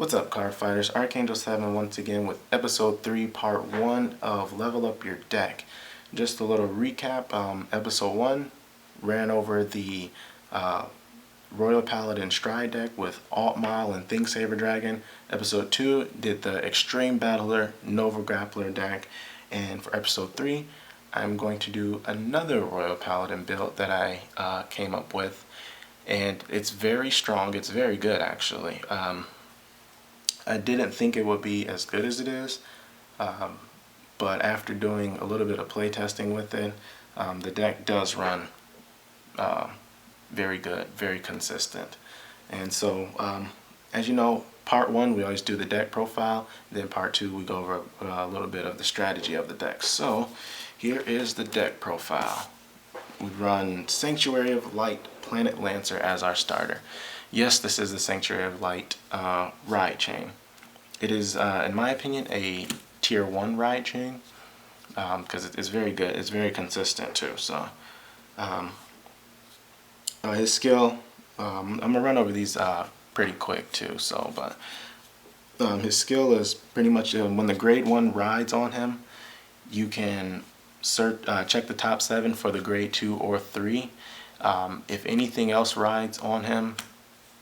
What's up, card fighters? Archangel 7 once again with episode 3 part 1 of Level Up Your Deck. Just a little recap. Episode 1 ran over the Royal Paladin Stride deck with Alt Mile and Think Saber Dragon. Episode 2 did the Extreme Battler Nova Grappler deck. And for episode 3 I'm going to do another Royal Paladin build that I came up with. And it's very strong. It's very good actually. I didn't think it would be as good as it is, but after doing a little bit of play testing with it, the deck does run very good, very consistent. And so, as you know, part 1 we always do the deck profile, then part 2 we go over a little bit of the strategy of the deck. So here is the deck profile. We run Sanctuary of Light Planet Lancer as our starter. Yes, this is the Sanctuary of Light ride chain. It is, in my opinion, a tier 1 ride chain because it's very good. It's very consistent too. So his skill, I'm gonna run over these pretty quick too. So, but his skill is pretty much when the grade 1 rides on him, you can check the top 7 for the grade 2 or 3. If anything else rides on him,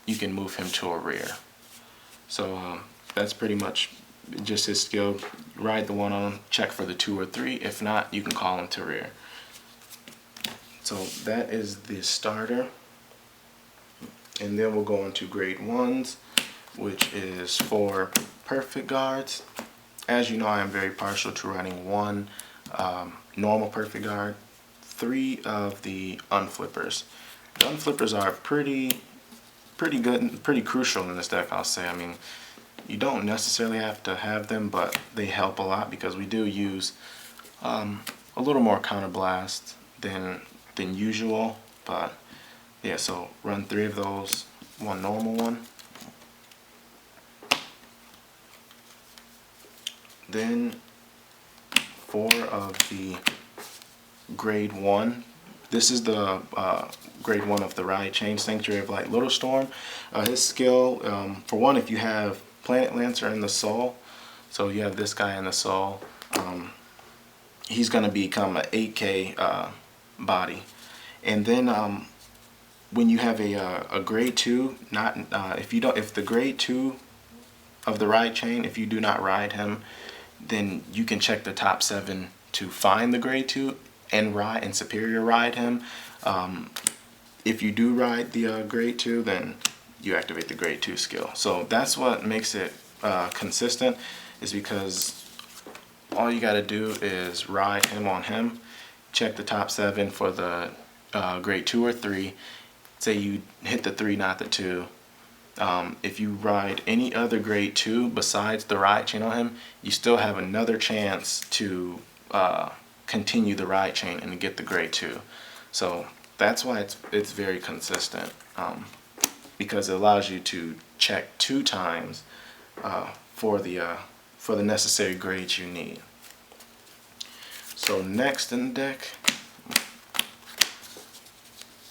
you can move him to a rear. So that's pretty much just his skill. Ride the one on him, check for the 2 or 3. If not, you can call him to rear. So that is the starter. And then we'll go into grade 1s, which is 4 perfect guards. As you know, I am very partial to running 1 normal perfect guard, 3 of the unflippers. The unflippers are pretty good and pretty crucial in this deck, I'll say. I mean, you don't necessarily have to have them, but they help a lot because we do use a little more counterblast than usual. But yeah, so run 3 of those, 1 normal one. Then 4 of the grade 1. This is the grade 1 of the ride chain, Sanctuary of Light Little Storm. His skill, for one, if you have Planet Lancer in the Soul, so you have this guy in the Soul, he's going to become an 8k body. And then when you have a grade 2, if the grade 2 of the ride chain, if you do not ride him, then you can check the top 7 to find the grade 2 and superior ride him. If you do ride the grade 2, then you activate the grade 2 skill. So that's what makes it consistent, is because all you got to do is ride him on him, check the top 7 for the grade 2 or 3. Say you hit the 3, not the 2. If you ride any other grade 2 besides the ride chain on him, you still have another chance to continue the ride chain and get the grade 2. So that's why it's very consistent, because it allows you to check 2 times for the necessary grades you need. So next in the deck,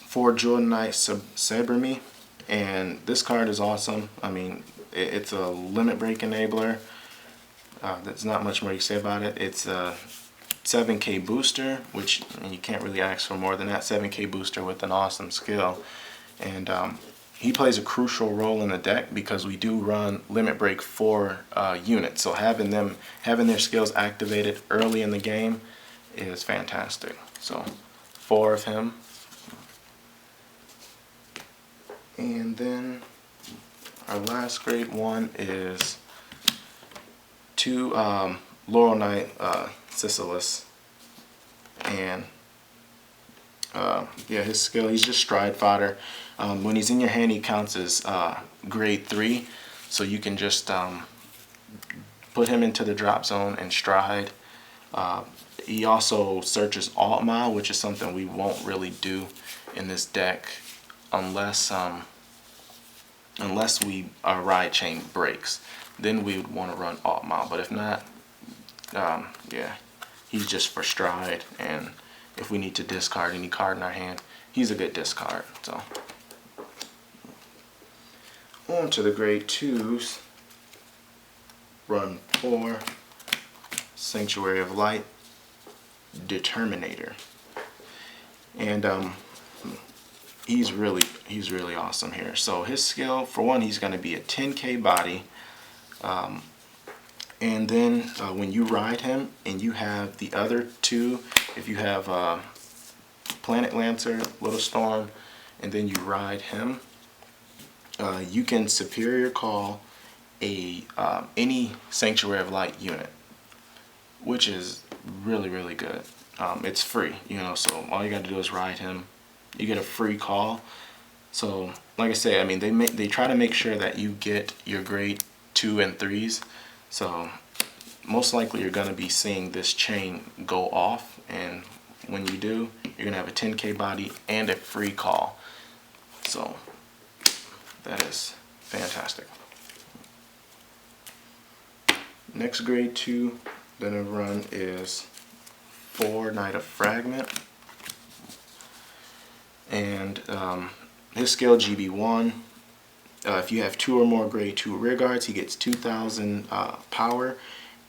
4 Jordan Knight Saberme. And this card is awesome. I mean, it's a limit break enabler. There's not much more you can say about it. It's a 7k booster, which you can't really ask for more than that. 7k booster with an awesome skill. And he plays a crucial role in the deck because we do run limit break for units. So having their skills activated early in the game is fantastic. So 4 of him. And then our last grade 1 is 2 Laurel Knight Sisyphus. And yeah, his skill, he's just stride fodder. When he's in your hand, he counts as grade 3, so you can just put him into the drop zone and stride. He also searches Alt Mile, which is something we won't really do in this deck unless our ride chain breaks. Then we would want to run Alt Mile, but if not, yeah, he's just for stride, and if we need to discard any card in our hand, he's a good discard. So on to the grade 2s. run 4 Sanctuary of Light Determinator. And he's really awesome here. So his skill, for one, he's going to be a 10k body, and then when you ride him and you have the other two, if you have Planet Lancer, Little Storm, and then you ride him, you can superior call any Sanctuary of Light unit, which is really good. It's free, you know, so all you got to do is ride him. You get a free call. So like I say, I mean, they try to make sure that you get your grade 2 and 3s. So most likely you're going to be seeing this chain go off, and when you do, you're going to have a 10k body and a free call. So that is fantastic. Next grade 2 that I run is 4 Knight of Fragment, and his skill GB1. If you have 2 or more grade 2 rear guards, he gets 2,000 power,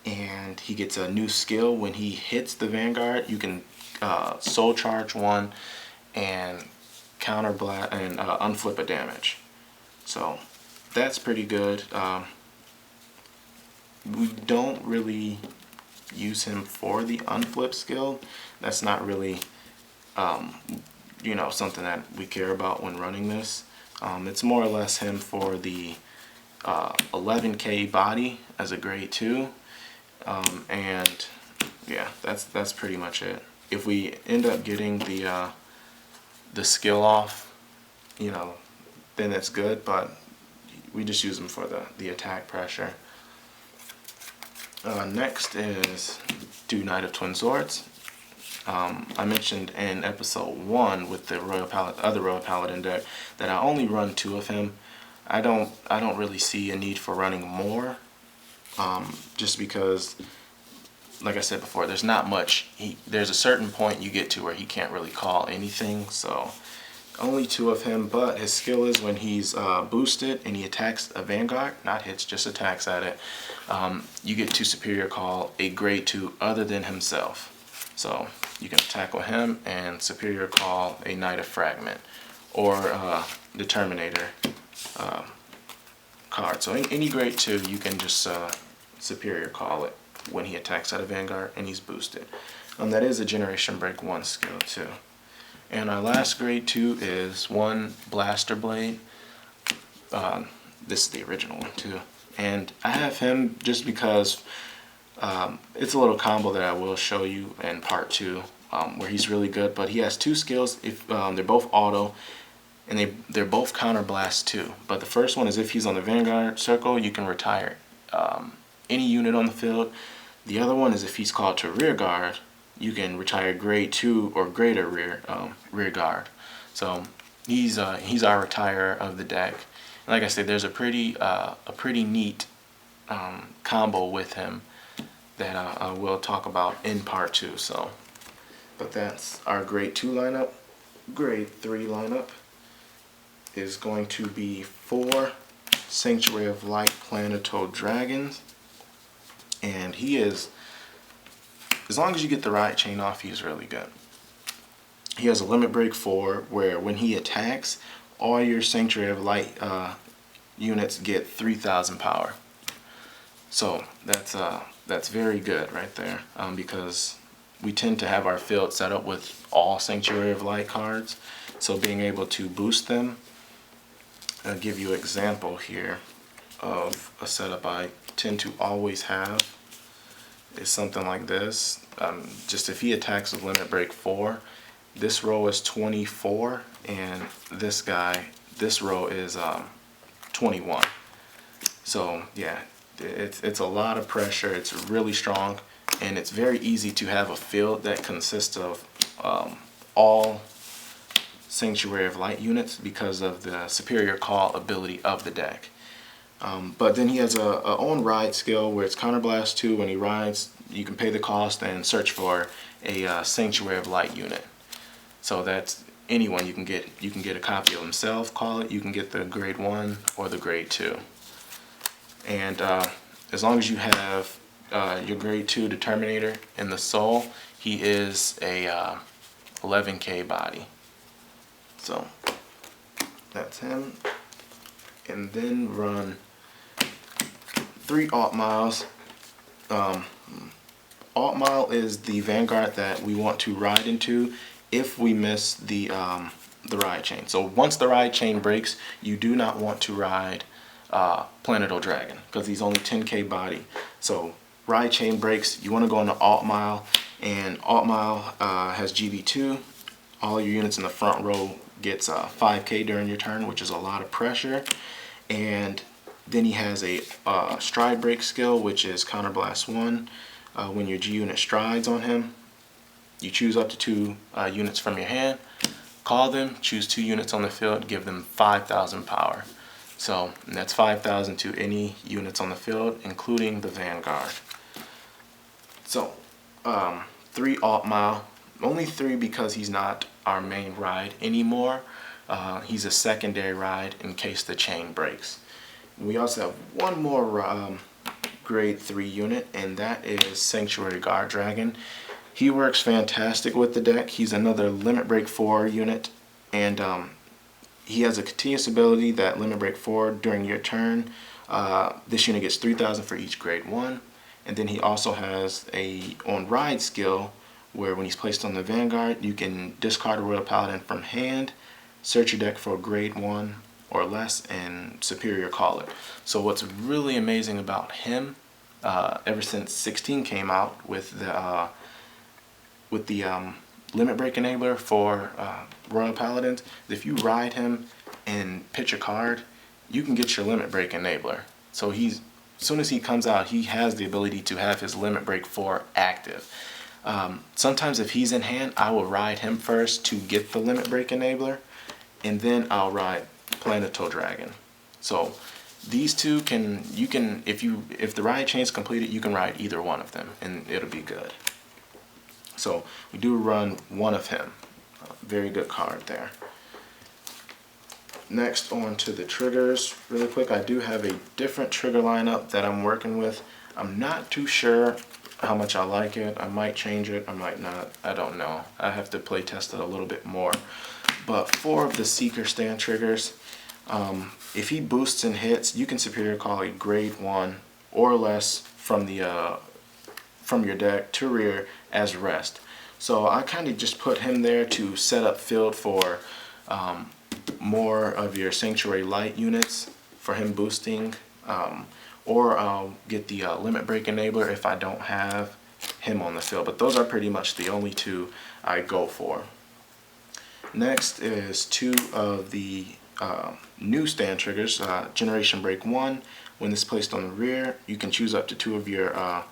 and he gets a new skill. When he hits the Vanguard, you can soul charge 1 and counter blast and unflip a damage. So that's pretty good. We don't really use him for the unflip skill. That's not really you know, something that we care about when running this. It's more or less him for the 11k body as a grade 2, and yeah, that's pretty much it. If we end up getting the skill off, you know, then it's good, but we just use him for the attack pressure. Next is 2 Knight of Twin Swords. I mentioned in episode 1 with the other Royal Paladin deck that I only run 2 of him. I don't really see a need for running more, just because, like I said before, there's not much. There's a certain point you get to where he can't really call anything, so only 2 of him. But his skill is when he's boosted and he attacks a Vanguard, not hits, just attacks at it, you get to superior call a grade 2 other than himself. So you can tackle him and superior call a Knight of Fragment or Determinator card. So any grade 2, you can just superior call it when he attacks at a Vanguard and he's boosted. That is a Generation Break 1 skill too. And our last grade 2 is 1 Blaster Blade. This is the original one too. And I have him just because it's a little combo that I will show you in part 2, where he's really good. But he has 2 skills. If they're both auto, and they're both counter blast too. But the first one is if he's on the Vanguard circle, you can retire any unit on the field. The other one is if he's called to rear guard, you can retire grade 2 or greater rear guard. So he's our retirer of the deck. And like I said, there's a pretty neat combo with him that I will talk about in part 2. So, but that's our grade 2 lineup. Grade 3 lineup is going to be 4 Sanctuary of Light Planetoid Dragons, and he is, as long as you get the right chain off, he's really good. He has a limit break 4 where when he attacks, all your Sanctuary of Light units get 3,000 power. So that's very good right there, because we tend to have our field set up with all Sanctuary of Light cards. So being able to boost them, I'll give you an example here of a setup I tend to always have. Is something like this. Just if he attacks with limit break 4, this row is 24, and this row is 21. So yeah, it's a lot of pressure. It's really strong, and it's very easy to have a field that consists of all Sanctuary of Light units because of the superior call ability of the deck. But then he has a own ride skill where it's counterblast 2. When he rides, you can pay the cost and search for a Sanctuary of Light unit. So that's anyone you can get. You can get a copy of himself, call it. You can get the grade 1 or the grade 2. And as long as you have your grade 2 Determinator in the soul, he is a 11k body. So that's him. And then run 3 alt miles. Alt mile is the Vanguard that we want to ride into if we miss the ride chain. So once the ride chain breaks, you do not want to ride Planetal Dragon because he's only 10k body. So ride chain breaks, you want to go into alt mile, and alt mile has GB2. All your units in the front row gets 5k during your turn, which is a lot of pressure. And then he has a stride break skill, which is Counterblast 1. When your G unit strides on him, you choose up to 2 units from your hand, call them, choose 2 units on the field, give them 5,000 power. So that's 5,000 to any units on the field, including the Vanguard. So 3 alt mile, only 3 because he's not our main ride anymore. He's a secondary ride in case the chain breaks. We also have one more grade 3 unit, and that is Sanctuary Guard Dragon. He works fantastic with the deck. He's another Limit Break 4 unit, and he has a continuous ability that Limit Break 4 during your turn. This unit gets 3,000 for each grade 1, and then he also has a on ride skill where when he's placed on the Vanguard, you can discard a Royal Paladin from hand, search your deck for a grade 1 or less, and superior call it. So what's really amazing about him, ever since 16 came out with the limit break enabler for Royal Paladins, if you ride him and pitch a card, you can get your limit break enabler. So as soon as he comes out, he has the ability to have his limit break 4 active. Sometimes if he's in hand, I will ride him first to get the limit break enabler, and then I'll ride Planetal Dragon. So these two if the ride chain is completed, you can ride either one of them and it'll be good. So we do run one of him. Very good card there. Next, on to the triggers really quick. I do have a different trigger lineup that I'm working with. I'm not too sure how much I like it. I might change it, I might not, I don't know. I have to play test it a little bit more. But 4 of the Seeker stand triggers, if he boosts and hits, you can superior call a grade 1 or less from your deck to rear as rest. So I kind of just put him there to set up field for more of your Sanctuary Light units for him boosting, or I'll get the limit break enabler if I don't have him on the field. But those are pretty much the only 2 I go for. Next is 2 of the new stand triggers. Generation Break 1, when it's placed on the rear, you can choose up to 2 of your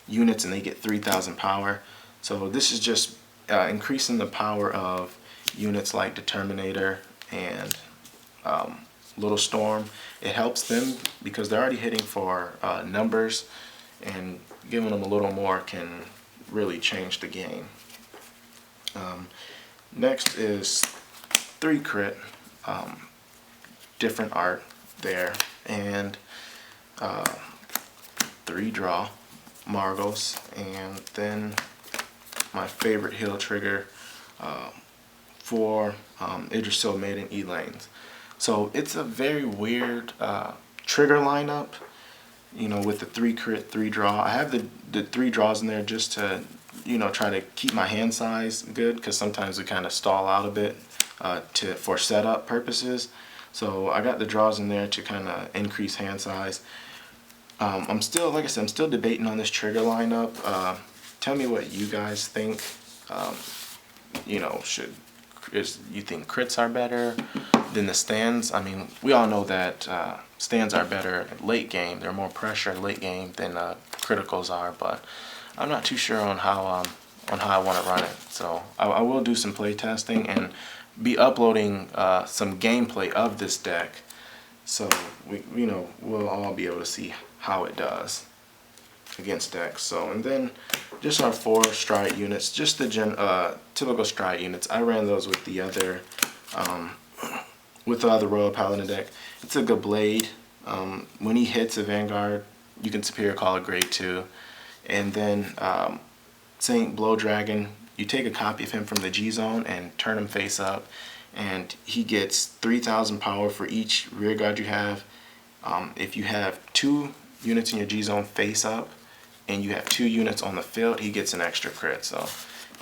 units and they get 3,000 power. So this is just increasing the power of units like Determinator and Little Storm. It helps them because they're already hitting for numbers, and giving them a little more can really change the game. Next is 3 crit, different art there, and 3 draw, Margos, and then my favorite heal trigger for Idrisil Maiden E-Lanes. So it's a very weird trigger lineup, with the 3 crit, 3 draw. I have the 3 draws in there just to try to keep my hand size good, because sometimes we kind of stall out a bit for setup purposes. So I got the draws in there to kind of increase hand size. I'm still, like I said, I'm still debating on this trigger lineup. Tell me what you guys think. You think crits are better than the stands? I mean, we all know that stands are better late game. They're more pressure late game than criticals are, but I'm not too sure on how I want to run it. So I will do some play testing and be uploading some gameplay of this deck, so we'll all be able to see how it does against decks. So, and then just our 4 stride units, just the typical stride units. I ran those with the other Royal Paladin deck. It's a good blade. When he hits a Vanguard you can superior call a grade 2. And then Saint Blow Dragon, you take a copy of him from the G zone and turn him face up, and he gets 3,000 power for each rear guard you have. If you have 2 units in your G zone face up and you have 2 units on the field, he gets an extra crit. So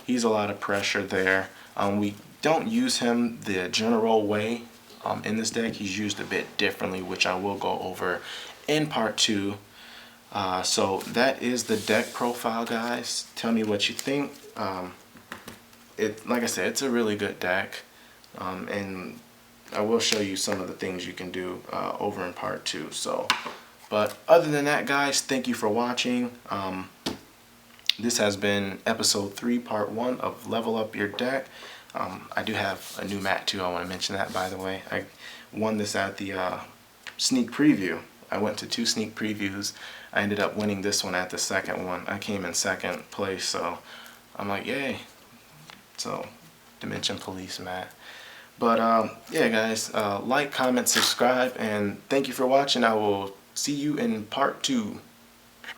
he's a lot of pressure there. We don't use him the general way in this deck. He's used a bit differently, which I will go over in part 2. So that is the deck profile, guys. Tell me what you think. Like I said, it's a really good deck, and I will show you some of the things you can do over in part 2. So, but other than that, guys, thank you for watching. This has been episode 3, part 1 of Level Up Your Deck. I do have a new mat too. I want to mention that, by the way. I won this at the sneak preview. I went to 2 sneak previews. I ended up winning this one at the second one. I came in second place, so I'm like, yay. So, Dimension Police mat. But yeah, guys, like, comment, subscribe, and thank you for watching. I will see you in part 2.